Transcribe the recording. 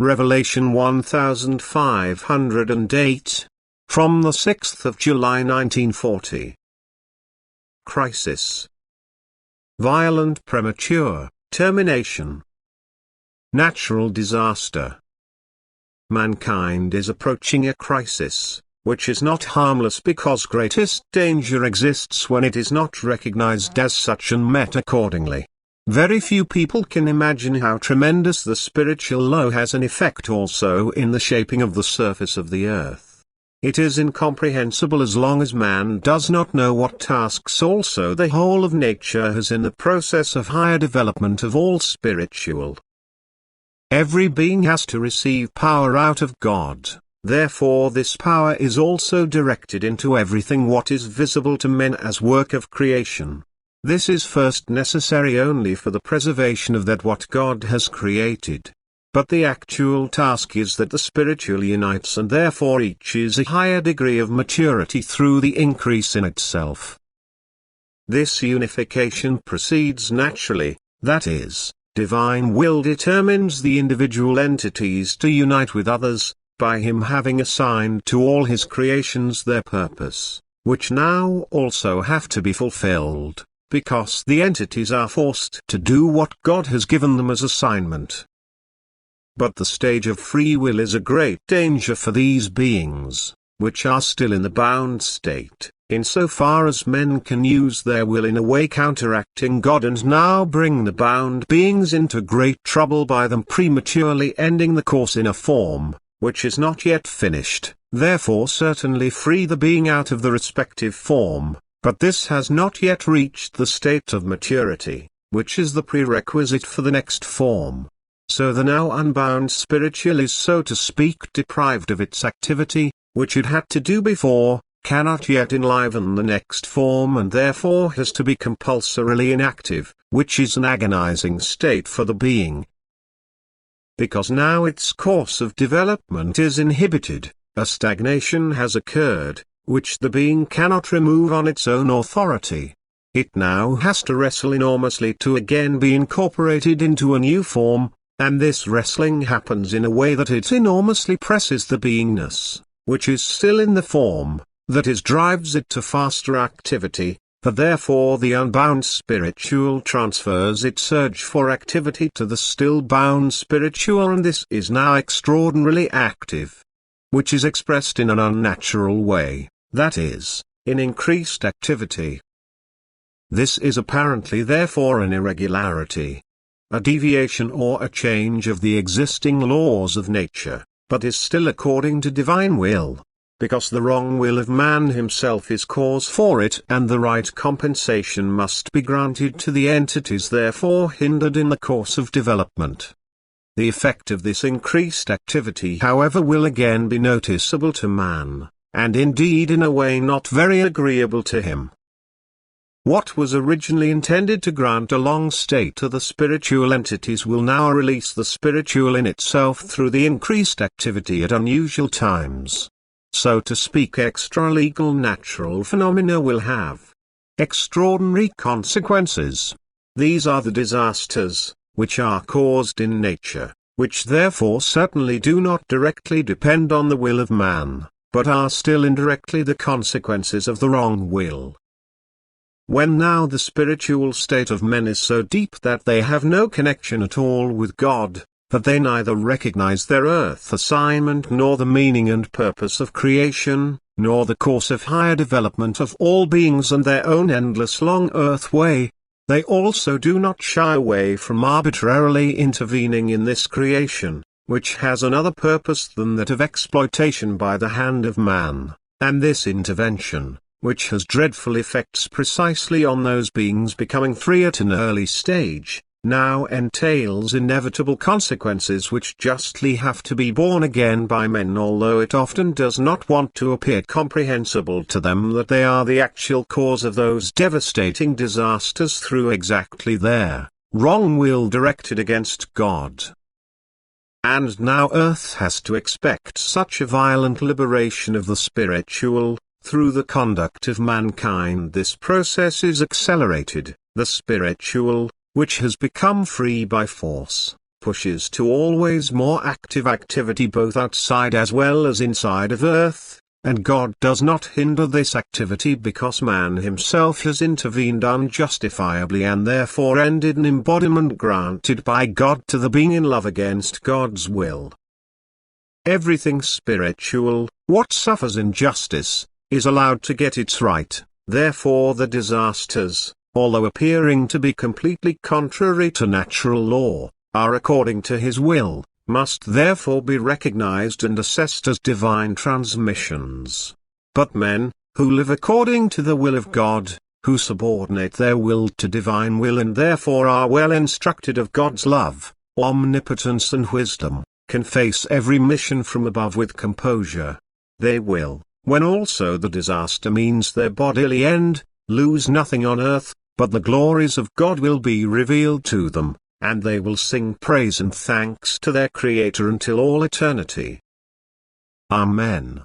Revelation 1508. From the 6th of July 1940. Crisis. Violent premature, termination. Natural disaster. Mankind is approaching a crisis, which is not harmless because greatest danger exists when it is not recognized as such and met accordingly. Very few people can imagine how tremendous the spiritual law has an effect also in the shaping of the surface of the earth. It is incomprehensible as long as man does not know what tasks also the whole of nature has in the process of higher development of all spiritual. Every being has to receive power out of God, therefore this power is also directed into everything what is visible to men as work of creation. This is first necessary only for the preservation of that what God has created. But the actual task is that the spiritual unites and therefore each is a higher degree of maturity through the increase in itself. This unification proceeds naturally, that is, divine will determines the individual entities to unite with others, by him having assigned to all his creations their purpose, which now also have to be fulfilled, because the entities are forced to do what God has given them as assignment. But the stage of free will is a great danger for these beings, which are still in the bound state, insofar as men can use their will in a way counteracting God and now bring the bound beings into great trouble by them prematurely ending the course in a form, which is not yet finished, therefore certainly free the being out of the respective form. But this has not yet reached the state of maturity, which is the prerequisite for the next form. So the now unbound spiritual is so to speak deprived of its activity, which it had to do before, cannot yet enliven the next form and therefore has to be compulsorily inactive, which is an agonizing state for the being. Because now its course of development is inhibited, a stagnation has occurred, which the being cannot remove on its own authority. It now has to wrestle enormously to again be incorporated into a new form, and this wrestling happens in a way that it enormously presses the beingness, which is still in the form, that is drives it to faster activity, for therefore the unbound spiritual transfers its urge for activity to the still bound spiritual and this is now extraordinarily active, which is expressed in an unnatural way. That is, in increased activity. This is apparently therefore an irregularity, a deviation or a change of the existing laws of nature, but is still according to divine will, because the wrong will of man himself is cause for it and the right compensation must be granted to the entities therefore hindered in the course of development. The effect of this increased activity however will again be noticeable to man, and indeed in a way not very agreeable to him. What was originally intended to grant a long stay to the spiritual entities will now release the spiritual in itself through the increased activity at unusual times. So to speak, extra-legal natural phenomena will have extraordinary consequences. These are the disasters, which are caused in nature, which therefore certainly do not directly depend on the will of man, but are still indirectly the consequences of the wrong will. When now the spiritual state of men is so deep that they have no connection at all with God, that they neither recognize their earth assignment nor the meaning and purpose of creation, nor the course of higher development of all beings and their own endless long earth way, they also do not shy away from arbitrarily intervening in this creation, which has another purpose than that of exploitation by the hand of man, and this intervention, which has dreadful effects precisely on those beings becoming free at an early stage, now entails inevitable consequences which justly have to be borne again by men, although it often does not want to appear comprehensible to them that they are the actual cause of those devastating disasters through exactly their wrong will directed against God. And now Earth has to expect such a violent liberation of the spiritual. Through the conduct of mankind this process is accelerated, the spiritual, which has become free by force, pushes to always more active activity both outside as well as inside of Earth, and God does not hinder this activity because man himself has intervened unjustifiably and therefore ended an embodiment granted by God to the being in love against God's will. Everything spiritual, what suffers injustice, is allowed to get its right, therefore the disasters, although appearing to be completely contrary to natural law, are according to his will, must therefore be recognized and assessed as divine transmissions. But men, who live according to the will of God, who subordinate their will to divine will and therefore are well instructed of God's love, omnipotence and wisdom, can face every mission from above with composure. They will, when also the disaster means their bodily end, lose nothing on earth, but the glories of God will be revealed to them, and they will sing praise and thanks to their Creator until all eternity. Amen.